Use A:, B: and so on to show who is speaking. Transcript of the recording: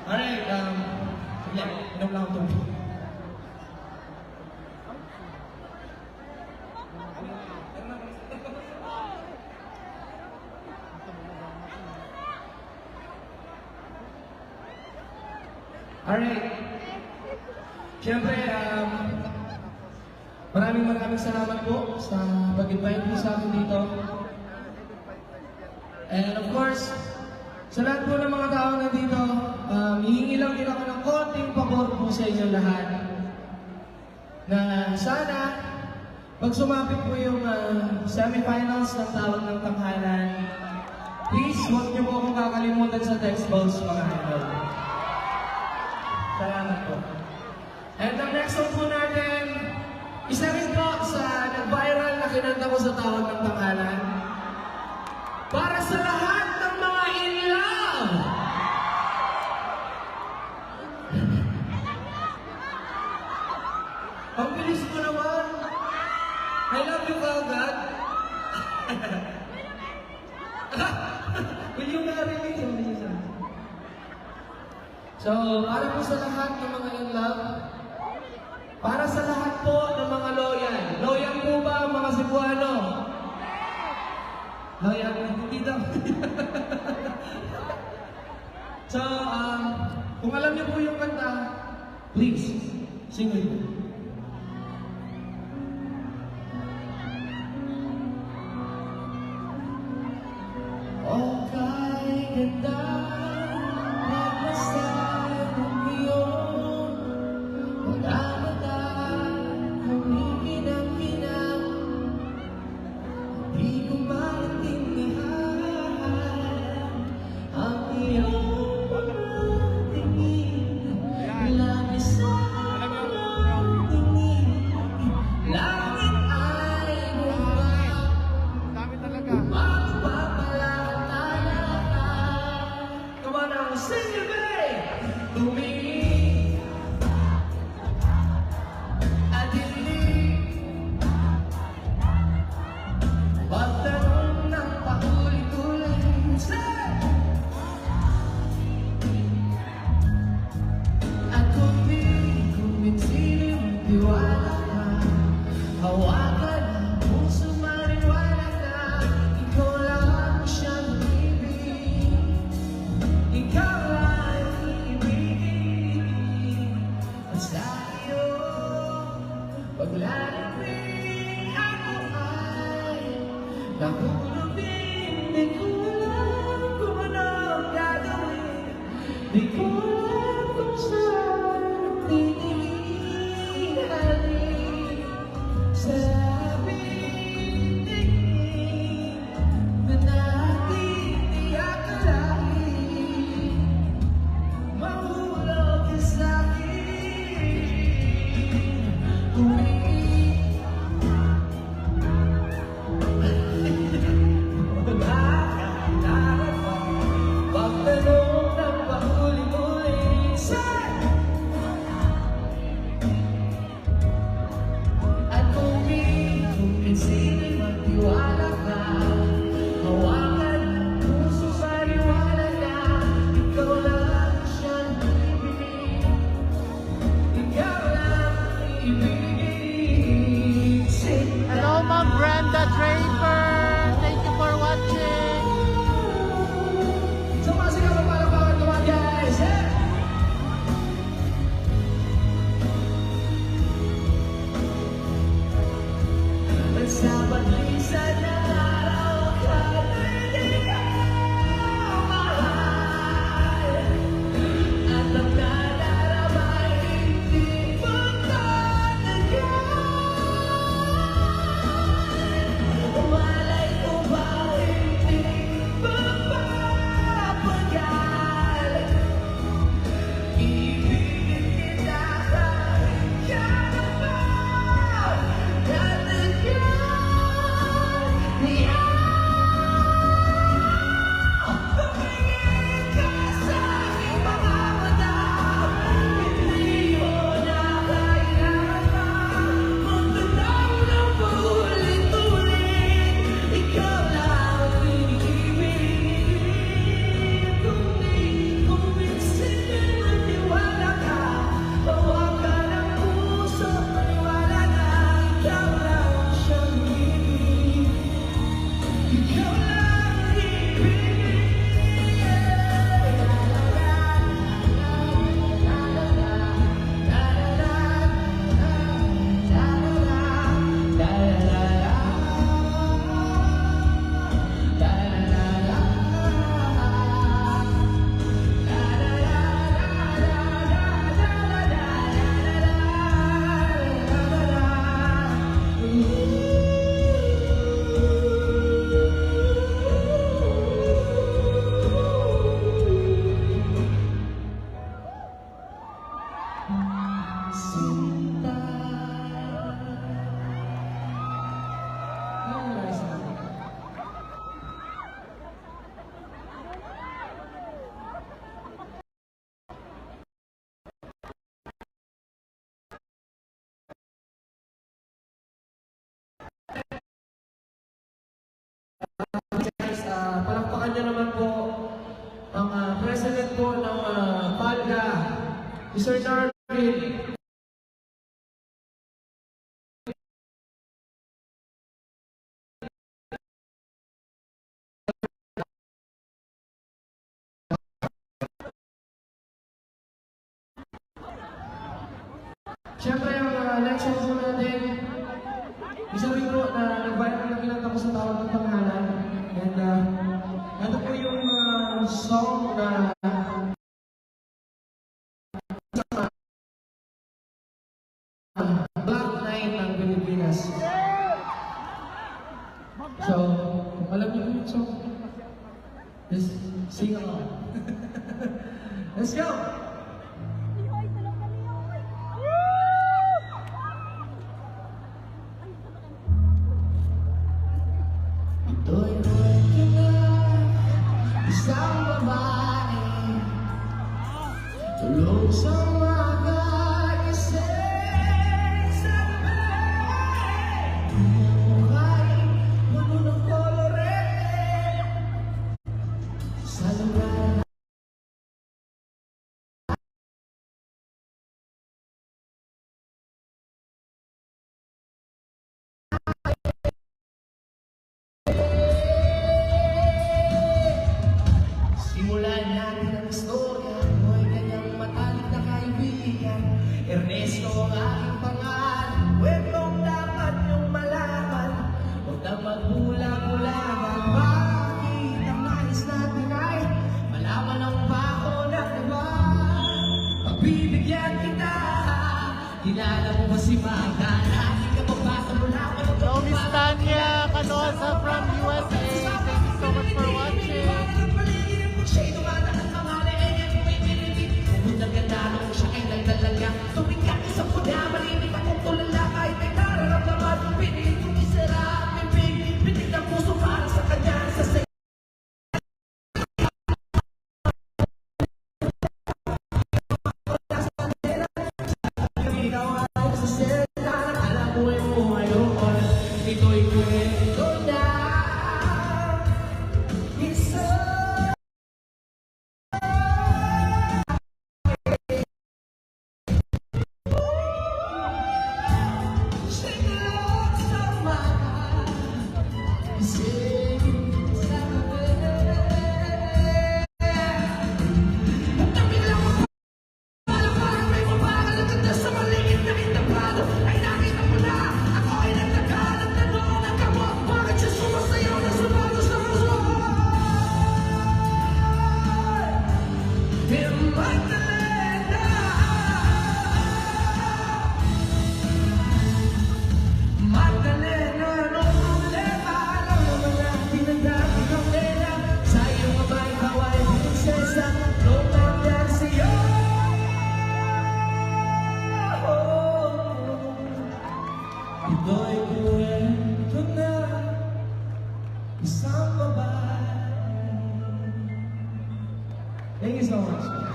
A: Alright, yeah, inom lang ako tubig. Alright. Siyempre, maraming salamat po sa pag-invite po sa akin dito. And of course, sa lahat po ng mga tao nandito, hihingi lang din ako ng konting pabor po sa inyo lahat. Na sana, pag sumapit po yung semifinals ng tawag ng tanghalan, please, huwag niyo po akong kakalimutan sa text box, mga idol. Salamat po. And ang next song po natin, isa rin po sa nag-viral na kinanta ko sa tawag ng tanghalan. Para sa lahat ng mga in love! Ang bilis mo naman! I love you, Kagad! Will you marry me? So, para po sa lahat ng mga in love, para sa lahat po ng mga loyal. Loyal po ba mga Cebuano? Loyal, hindi daw. So, kung alam niyo po yung kanta, please, sing with me. Oh, kay ganda. Paglalapin ako ay nakulubin. Di ko alam kung ano ang gagawin. Di ko alam kung saan titingin. Halin sa aming tingin na natin di akalain. Mahulog ka sa'kin. Pagtanong ng pahuli-huli po ng Palga, si Sir Darwin. Siyempre, ang lecture po natin, isa rin po na nagbayad ng nakilala ko sa tawag ng pangalan. And ito po yung song na Black Night ng Pilipinas. So, kung alam niyo yung song, just sing along. Let's go! Ito'y kwento na isang babae tulog sa magising sa bahay. Buhay, puno ng kolorete sa lugar. Simulan natin ang istorya, mo'y kanyang matalik na kaibigan. Ernesto ang aking pangalan, kwentong dapat niyong malaman. Huwag na magbulang-bulangan, bakit ang nais natin ay malaman ang bako ng iba. Pagbibigyan kita, kilala mo ba si Magda? Lagi ka mabasa mula pa ng
B: Hello, Miss Tanya Canosa from USA. Thank you so much for watching.
A: Siya'y dumadaan mga leeg, may pinibig. Kung nagandalo ko siya ay nagdalaga. Tuwing kakisang ko na, marinig akong tulala. Kahit ay nararamdaman, pinig kong isara ang bibig. Pinig ang puso para sa kanya, sa sayo. Ikaw ay sa seta, alam mo ay mo ngayon. Ito'y kwento na isa. Magdalena, no problema. Alam naman natin ang dati kang nena. Sa iyong mabay, kaway, prinsesa. Lumayan sa'yo. Ito'y kwento na isang babae. Thank you so much.